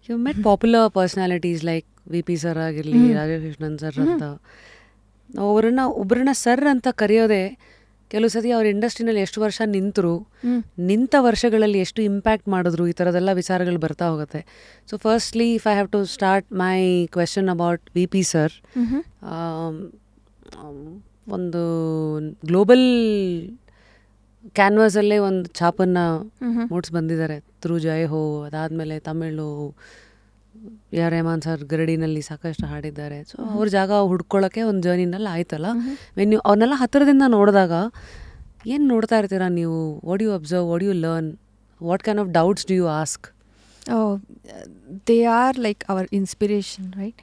You met popular personalities like V P sir ಆಗಿರಲಿ, Rajakrishnan sir ಅಂತ. ಒಬ್ಬರನ್ನ ಸರ್ ಅಂತ ಕರೆಯೋದೆ ಕೆಲವು ಸತಿ ಅವ್ರ ಇಂಡಸ್ಟ್ರಿನಲ್ಲಿ ಎಷ್ಟು ವರ್ಷ ನಿಂತ ವರ್ಷಗಳಲ್ಲಿ ಎಷ್ಟು ಇಂಪ್ಯಾಕ್ಟ್ ಮಾಡಿದ್ರು, ಈ ಥರದೆಲ್ಲ ವಿಚಾರಗಳು ಬರ್ತಾ ಹೋಗುತ್ತೆ. So firstly if I have to start my question about V P sir, ಒಂದು ಗ್ಲೋಬಲ್ ಕ್ಯಾನ್ವಾಸಲ್ಲೇ ಒಂದು ಛಾಪನ್ನು ಮೂಡ್ಸ್ ಬಂದಿದ್ದಾರೆ ಥ್ರೂ ಜೈ ಹೋ. ಅದಾದಮೇಲೆ ತಮಿಳು ಆರ್ ರೆಹಮಾನ್ ಸರ್ ಗರಡಿನಲ್ಲಿ ಸಾಕಷ್ಟು ಹಾಡಿದ್ದಾರೆ. ಸೊ ಅವ್ರ ಜಾಗ ಹುಡ್ಕೊಳ್ಳೋಕ್ಕೆ ಒಂದು ಜರ್ನಿನಲ್ಲಿ ಆಯ್ತಲ್ಲ. ನೀವು ಅವನ್ನೆಲ್ಲ ಹತ್ತಿರದಿಂದ ನೋಡಿದಾಗ ಏನು ನೋಡ್ತಾ ಇರ್ತೀರಾ ನೀವು? What you observe, what you learn, what kind of doubts do you ask? They are like our inspiration, right?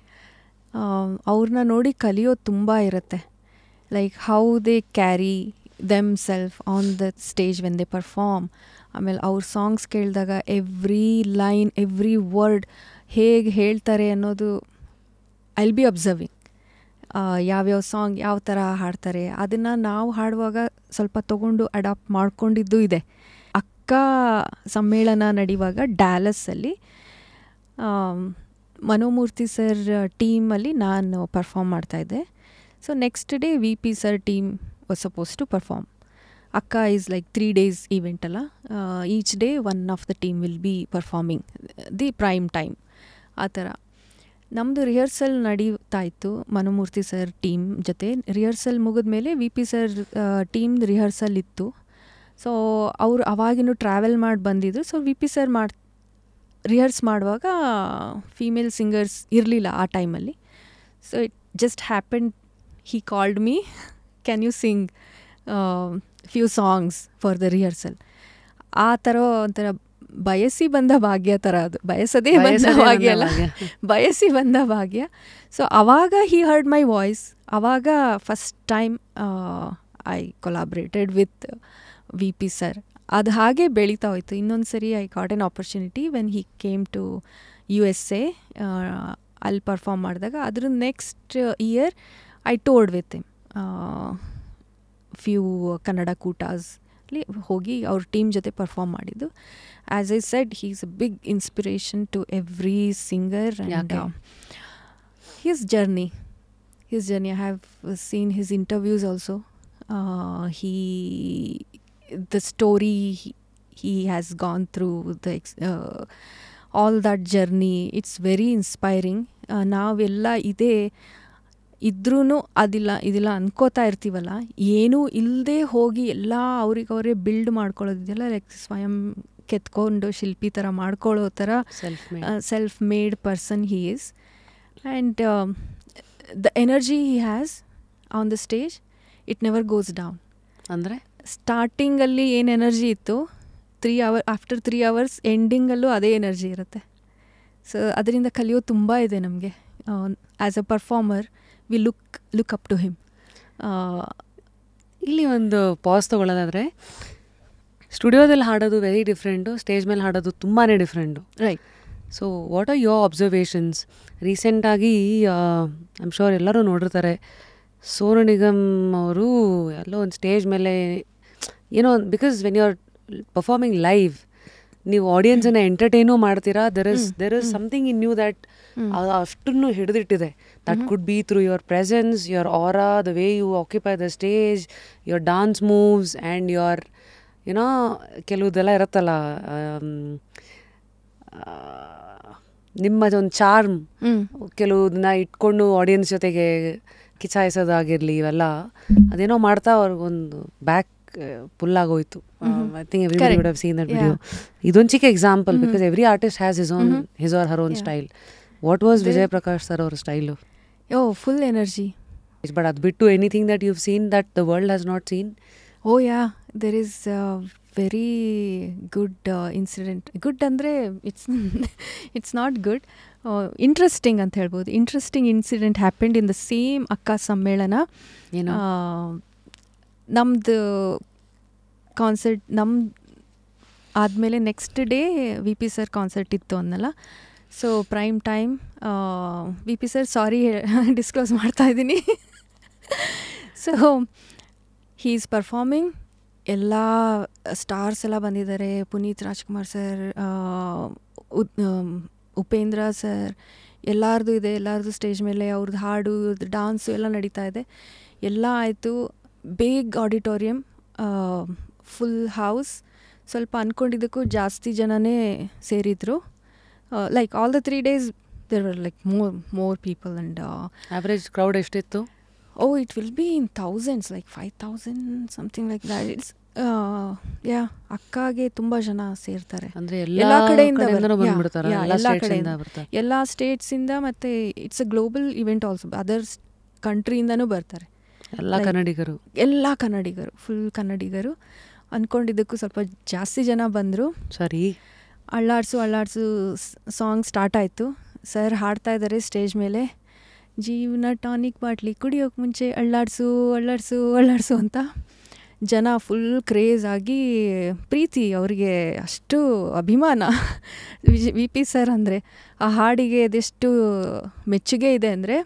ಅವ್ರನ್ನ ನೋಡಿ ಕಲಿಯೋದು ತುಂಬ ಇರುತ್ತೆ. Like how they carry themselves on the stage when they perform. ಆಮೇಲೆ ಅವ್ರ ಸಾಂಗ್ಸ್ ಕೇಳಿದಾಗ every line, every word ಹೇಗೆ ಹೇಳ್ತಾರೆ ಅನ್ನೋದು ಐ ವಿಲ್ ಬಿ ಅಬ್ಸರ್ವಿಂಗ್. ಯಾವ್ಯಾವ ಸಾಂಗ್ ಯಾವ ಥರ ಹಾಡ್ತಾರೆ ಅದನ್ನು ನಾವು ಹಾಡುವಾಗ ಸ್ವಲ್ಪ ತೊಗೊಂಡು ಅಡಾಪ್ಟ್ ಮಾಡ್ಕೊಂಡಿದ್ದು ಇದೆ. ಅಕ್ಕ ಸಮ್ಮೇಳನ ನಡೆಯುವಾಗ ಡ್ಯಾಲಸ್ಸಲ್ಲಿ ಮನೋಮೂರ್ತಿ ಸರ್ ಟೀಮಲ್ಲಿ ನಾನು ಪರ್ಫಾರ್ಮ್ ಮಾಡ್ತಾಯಿದ್ದೆ. So next day V P sir team was suppose to perform. ಅಕ್ಕ ಈಸ್ ಲೈಕ್ 3 days ಈವೆಂಟ್ ಅಲ್ಲ. Each day one of the team will be performing the prime time. ಆ ಥರ ನಮ್ಮದು ರಿಹರ್ಸಲ್ ನಡೀತಾ ಇತ್ತು ಮನೋಮೂರ್ತಿ ಸರ್ ಟೀಮ್ ಜೊತೆ. Rehearsal ಮುಗಿದ್ಮೇಲೆ V P sir team rehearsal ಇತ್ತು. ಸೊ ಅವರು ಅವಾಗಿನೂ ಟ್ರಾವೆಲ್ ಮಾಡಿ ಬಂದಿದ್ರು. So V P sir rehearse ಮಾಡುವಾಗ ಫೀಮೇಲ್ ಸಿಂಗರ್ಸ್ ಇರಲಿಲ್ಲ ಆ ಟೈಮಲ್ಲಿ. So it just happened, he called me, can you sing few songs for the rehearsal? ಆ ಥರ ಒಂಥರ ಬಯಸಿ ಬಂದ ಭಾಗ್ಯ ಥರ ಅದು. ಬಯಸದೇ ಬಂದ ಭಾಗ್ಯ ಅಲ್ಲ, ಬಯಸಿ ಬಂದ ಭಾಗ್ಯ. ಸೊ ಅವಾಗ he heard my voice. ಅವಾಗ first time I collaborated with V P sir. ಅದು ಹಾಗೆ ಬೆಳೀತಾ ಹೋಯ್ತು. ಇನ್ನೊಂದು ಸರಿ I got an opportunity when he came to USA. ಅಲ್ಲಿ ಪರ್ಫಾರ್ಮ್ ಮಾಡಿದಾಗ ಅದ್ರ next year I toured with him. Few Kannada ಕೂಟಾಸ್ಲಿ ಹೋಗಿ ಅವ್ರ ಟೀಮ್ ಜೊತೆ ಪರ್ಫಾರ್ಮ್ ಮಾಡಿದ್ದು. As I said, he is a big inspiration to every singer. And his journey I have seen his interviews also. the story he has gone through, all that journey, it's very inspiring. ನಾವೆಲ್ಲ ಇದ್ರೂ ಇದಿಲ್ಲ ಅನ್ಕೋತಾ ಇರ್ತೀವಲ್ಲ, ಏನೂ ಇಲ್ಲದೆ ಹೋಗಿ ಎಲ್ಲ ಅವ್ರಿಗವರೇ build ಮಾಡ್ಕೊಳ್ಳೋದಿದೆಯಲ್ಲ, like ಸ್ವಯಂ ಕೆತ್ಕೊಂಡು ಶಿಲ್ಪಿ ಥರ ಮಾಡ್ಕೊಳ್ಳೋ ಥರ self made person he is. And the energy he has on the stage, it never goes down. ಅಂದರೆ ಸ್ಟಾರ್ಟಿಂಗಲ್ಲಿ ಏನು ಎನರ್ಜಿ ಇತ್ತು, ಆಫ್ಟರ್ 3 hours ಎಂಡಿಂಗಲ್ಲೂ ಅದೇ ಎನರ್ಜಿ ಇರುತ್ತೆ. ಸೊ ಅದರಿಂದ ಕಲಿಯೋದು ತುಂಬ ಇದೆ ನಮಗೆ. As a performer we look up to him. ಇಲ್ಲಿ ಒಂದು ಪಾಸ್ ತೊಗೊಳ್ಳೋದಾದರೆ, ಸ್ಟುಡಿಯೋದಲ್ಲಿ ಹಾಡೋದು ವೆರಿ ಡಿಫ್ರೆಂಟು, ಸ್ಟೇಜ್ ಮೇಲೆ ಹಾಡೋದು ತುಂಬಾ different, right? So what are your observations? ರೀಸೆಂಟಾಗಿ ಐ ಆಮ್ ಶೋರ್ ಎಲ್ಲರೂ ನೋಡಿರ್ತಾರೆ, ಸೋನು ನಿಗಮ್ ಅವರು ಎಲ್ಲೋ ಒಂದು ಸ್ಟೇಜ್ ಮೇಲೆ ಏನೋ, because when you are performing live, ನೀವು ಆಡಿಯನ್ಸನ್ನು ಎಂಟರ್ಟೈನೂ ಮಾಡ್ತೀರಾ. There is something in you that ಅಷ್ಟನ್ನು ಹಿಡಿದಿಟ್ಟಿದೆ. That could be through your presence, your aura, the way you occupy the stage, your dance moves and your ಏನೋ ಕೆಲವುದೆಲ್ಲ ಇರುತ್ತಲ್ಲ, ನಿಮ್ಮದೊಂದು charm, ಕೆಲವುದನ್ನ ಇಟ್ಕೊಂಡು ಆಡಿಯನ್ಸ್ ಜೊತೆಗೆ ಕಿಚಾಯಿಸೋದಾಗಿರಲಿ, ಇವೆಲ್ಲ ಅದೇನೋ ಮಾಡ್ತಾ ಅವ್ರಿಗೊಂದು ಬ್ಯಾಕ್ ಪುಲ್ ಆಗೋಯ್ತು. I think everybody would have seen that video. ಇದೊಂದು ಚಿಕ್ಕ example, because every artist has his or her own style. What was Vijay Prakash sir ಅವ್ರ ಸ್ಟೈಲು? Full energy. But ಅದು ಬಿಟ್ಟು anything that you've seen that the world has not seen? Oh yeah, there is a very good incident. Good ಅಂದರೆ it's not good. Interesting ಅಂತ ಹೇಳ್ಬೋದು. Interesting incident happened in the same ಅಕ್ಕ ಸಮ್ಮೇಳನ. ಏನು ನಮ್ಮದು concert ಆದಮೇಲೆ next day V P sir concert ಇತ್ತು ಅನ್ನಲ್ಲ. So prime time we P sir, sorry disclose ಮಾಡ್ತಾ ಇದ್ದೀನಿ. ಸೊ ಹೀ ಈಸ್ ಪರ್ಫಾರ್ಮಿಂಗ್, ಎಲ್ಲ ಸ್ಟಾರ್ಸ್ ಎಲ್ಲ ಬಂದಿದ್ದಾರೆ. ಪುನೀತ್ ರಾಜ್ಕುಮಾರ್ ಸರ್, ಉಪೇಂದ್ರ ಸರ್ ಎಲ್ಲರದು ಇದೆ, ಎಲ್ಲರದು ಸ್ಟೇಜ್ ಮೇಲೆ ಅವ್ರದ್ದು ಹಾಡು ಡಾನ್ಸು ಎಲ್ಲ ನಡೀತಾ ಇದೆ. ಎಲ್ಲ ಆಯಿತು. Big auditorium, full house. ಸ್ವಲ್ಪ ಅಂದ್ಕೊಂಡಿದ್ದಕ್ಕೂ ಜಾಸ್ತಿ ಜನನೇ ಸೇರಿದ್ರು. Like all the 3 days there were like more people. And average crowd ಎಷ್ಟಿತ್ತು? It will be in thousands, like 5,000 something like that. It's ಅಕ್ಕಾಗೆ ತುಂಬ ಜನ ಸೇರ್ತಾರೆ. ಅಂದರೆ ಎಲ್ಲ ಕಡೆಯಿಂದ ಬರ್ತಾರೆ, ಎಲ್ಲ ಸ್ಟೇಟ್ಸಿಂದ. ಮತ್ತು it's a global event also. Others ಕಂಟ್ರಿಯಿಂದನೂ ಬರ್ತಾರೆ ಎಲ್ಲ ಕನ್ನಡಿಗರು, ಫುಲ್ ಕನ್ನಡಿಗರು. ಅಂದ್ಕೊಂಡಿದ್ದಕ್ಕೂ ಸ್ವಲ್ಪ ಜಾಸ್ತಿ ಜನ ಬಂದರು. ಸರಿ, ಅಳ್ಳಾಡ್ಸು ಸಾಂಗ್ ಸ್ಟಾರ್ಟ್ ಆಯಿತು. ಸರ್ ಹಾಡ್ತಾ ಇದ್ದಾರೆ ಸ್ಟೇಜ್ ಮೇಲೆ, ಜೀವನ ಟಾನಿಕ್ ಬಾಟ್ಲಿ ಕುಡಿಯೋಕೆ ಮುಂಚೆ ಅಳ್ಳಾಡ್ಸು ಅಂತ. ಜನ ಫುಲ್ ಕ್ರೇಜ್ ಆಗಿ, ಪ್ರೀತಿ ಅವ್ರಿಗೆ, ಅಷ್ಟು ಅಭಿಮಾನ ವಿ ಪಿ ಸರ್ ಅಂದರೆ. ಆ ಹಾಡಿಗೆ ಅದೆಷ್ಟು ಮೆಚ್ಚುಗೆ ಇದೆ ಅಂದರೆ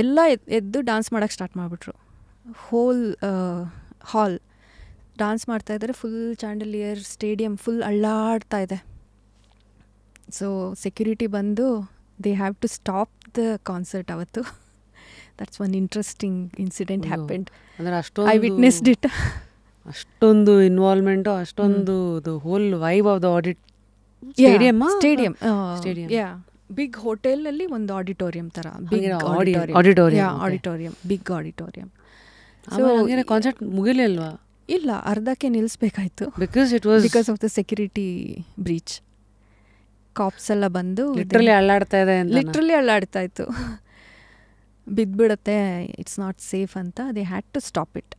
ಎಲ್ಲ ಎದ್ದು ಡಾನ್ಸ್ ಮಾಡೋಕ್ಕೆ ಸ್ಟಾರ್ಟ್ ಮಾಡಿಬಿಟ್ರು. ಹೋಲ್ ಹಾಲ್ ಡಾನ್ಸ್ ಮಾಡ್ತಾಯಿದ್ದಾರೆ. ಫುಲ್ ಚಾಂಡಲಿಯರ್, ಸ್ಟೇಡಿಯಂ ಫುಲ್ ಅಳ್ಳಾಡ್ತಾ ಇದೆ. ಸೊ ಸೆಕ್ಯೂರಿಟಿ ಬಂದು they have to stop the concert ಅವತ್ತು. That's one interesting incident happened. ಅಂದರೆ ಐ ವಿಟ್ನೆಸ್ಡ್ ಇಟ್. ಅಷ್ಟೊಂದು ಇನ್ವಾಲ್ವ್ಮೆಂಟು, ಅಷ್ಟೊಂದು whole vibe of the stadium. Big ಹೋಟೆಲಲ್ಲಿ ಒಂದು ಆಡಿಟೋರಿಯಂ ಥರ, big auditorium, big auditorium. Concert ಮುಗಿಲಿಲ್ವಾ? ಇಲ್ಲ, ಅರ್ಧಕ್ಕೆ ನಿಲ್ಲಿಸ್ಬೇಕಾಯ್ತು. Because of the security breach. Cops ಎಲ್ಲ ಬಂದು ಲಿಟ್ರಲಿ ಅಳ್ಳಾಡ್ತಾ ಇತ್ತು. ಬಿದ್ದುಬಿಡುತ್ತೆ, ಇಟ್ಸ್ ನಾಟ್ ಸೇಫ್ ಅಂತ they had to stop it.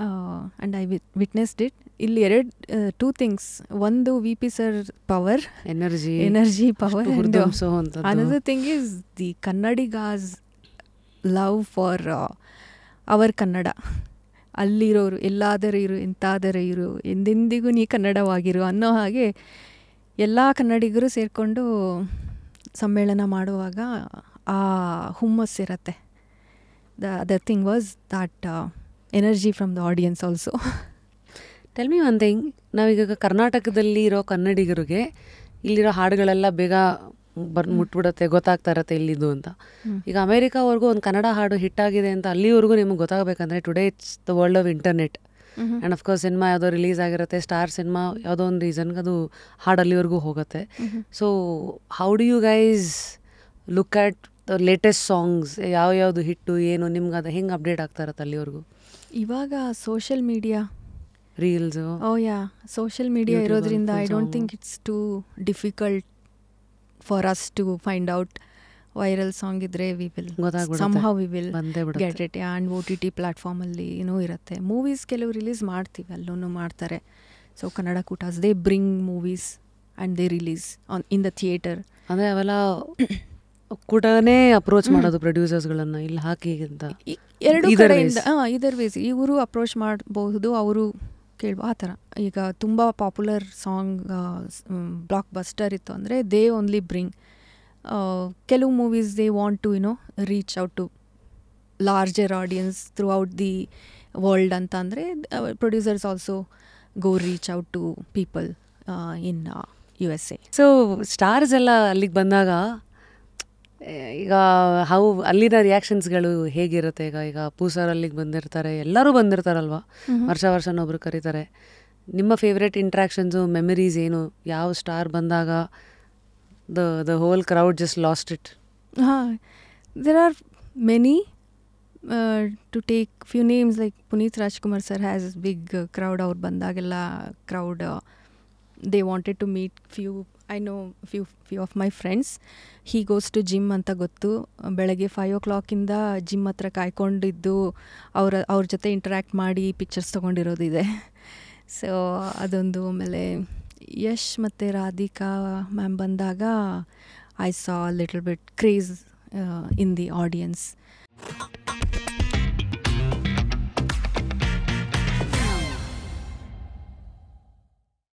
And I witnessed it. ಇಲ್ಲಿ 2 ಥಿಂಗ್ಸ್. ಒಂದು V P sir power, energy power. Another thing is the Kannadigas love for our Kannada. ಅಲ್ಲಿರೋರು, ಎಲ್ಲಾದರೂ ಇರು, ಎಂತಾದರೂ ಇರು, ಎಂದೆಂದಿಗೂ ನೀ ಕನ್ನಡವಾಗಿರು ಅನ್ನೋ ಹಾಗೆ ಎಲ್ಲ ಕನ್ನಡಿಗರು ಸೇರಿಕೊಂಡು ಸಮ್ಮೇಳನ ಮಾಡುವಾಗ ಆ ಹುಮ್ಮಸ್ಸಿರತ್ತೆ. The other thing was that energy from the audience also. Tell me one thing, ನಾವೀಗ ಕರ್ನಾಟಕದಲ್ಲಿ ಇರೋ ಕನ್ನಡಿಗರಿಗೆ ಇಲ್ಲಿರೋ ಹಾಡುಗಳೆಲ್ಲ ಬೇಗ ಮುಟ್ಬಿಡುತ್ತೆ, ಗೊತ್ತಾಗ್ತಾ ಇರತ್ತೆ ಇಲ್ಲಿದ್ದು ಅಂತ. ಈಗ ಅಮೇರಿಕಾವರೆಗೂ ಒಂದು ಕನ್ನಡ ಹಾಡು ಹಿಟ್ಟಾಗಿದೆ ಅಂತ ಅಲ್ಲಿವರೆಗೂ ನಿಮಗೆ ಗೊತ್ತಾಗಬೇಕಂದ್ರೆ today it's the world of internet. And of course cinema ಯಾವುದೋ ರಿಲೀಸ್ ಆಗಿರುತ್ತೆ, ಸ್ಟಾರ್ ಸಿನಿಮಾ ಯಾವುದೋ ಒಂದು ರೀಸನ್ಗೆ ಅದು ಹಾಡು ಅಲ್ಲಿವರೆಗೂ ಹೋಗುತ್ತೆ. So how do you guys look at the latest songs? ಯಾವ್ಯಾವುದು ಹಿಟ್ಟು ಏನು ನಿಮ್ಗೆ ಅದು ಹೆಂಗೆ ಅಪ್ಡೇಟ್ ಆಗ್ತಾ ಇರತ್ತೆ ಅಲ್ಲಿವರೆಗೂ? ಇವಾಗ social media, reels, social media ಇರೋದ್ರಿಂದ I don't think it's too difficult for us to find out. Viral song ಇದ್ದರೆ we will get it. And OTT ಪ್ಲ್ಯಾಟ್ಫಾರ್ಮಲ್ಲಿ ಏನೋ ಇರುತ್ತೆ. ಮೂವೀಸ್ ಕೆಲವು ರಿಲೀಸ್ ಮಾಡ್ತೀವಿ, ಅಲ್ಲೂ ಮಾಡ್ತಾರೆ. So Kannada Kootas they bring movies and they release in the theatre. ಅಂದರೆ ಅವೆಲ್ಲ ಕೂಟನೇ ಅಪ್ರೋಚ್ ಮಾಡೋದು ಪ್ರೊಡ್ಯೂಸರ್ಸ್ಗಳನ್ನು ಇಲ್ಲಿ ಹಾಕಿ ಅಂತ. ಎರಡು ಕಡೆಯಿಂದ ಇದರ್ ವೇಸ್ ಇವರು ಅಪ್ರೋಚ್ ಮಾಡಬಹುದು, ಅವರು ಕೇಳುವ ಆ ಥರ. ಈಗ ತುಂಬ ಪಾಪ್ಯುಲರ್ ಸಾಂಗ್ ಬ್ಲಾಕ್ ಬಸ್ಟರ್ ಇತ್ತು ಅಂದರೆ ದೇ ಓನ್ಲಿ ಬ್ರಿಂಗ್. ಕೆಲವು movies they want to reach out to larger audience throughout the world ಅಂತ ಅಂದರೆ producers also go reach out to people in USA. So stars ಎಲ್ಲ ಅಲ್ಲಿಗೆ ಬಂದಾಗ ಈಗ ಅಲ್ಲಿನ ರಿಯಾಕ್ಷನ್ಸ್ಗಳು ಹೇಗಿರುತ್ತೆ? ಈಗ ಪೂಸರ್ ಅಲ್ಲಿಗೆ ಬಂದಿರ್ತಾರೆ, ಎಲ್ಲರೂ ಬಂದಿರ್ತಾರಲ್ವ, ವರ್ಷನೊಬ್ರು ಕರೀತಾರೆ. ನಿಮ್ಮ ಫೇವ್ರೆಟ್ ಇಂಟ್ರಾಕ್ಷನ್ಸು, ಮೆಮರೀಸ್ ಏನು? ಯಾವ ಸ್ಟಾರ್ ಬಂದಾಗ the whole crowd just lost it? There are many. To take few names, like Puneet Rajkumar sir has big crowd. Aur bandagella crowd they wanted to meet few. I know few of my friends. He goes to gym anta gottu. ಬೆಳಗ್ಗೆ 5 o'clock ಇಂದ gym ಹತ್ರ ಕಾಯ್ಕೊಂಡಿದ್ದು ಅವ್ರ ಜೊತೆ interact ಮಾಡಿ pictures ತೊಗೊಂಡಿರೋದಿದೆ. So ಅದೊಂದು. ಆಮೇಲೆ ಯಶ್ ಮತ್ತು Radhika ma'am ಬಂದಾಗ I saw little bit craze in the audience.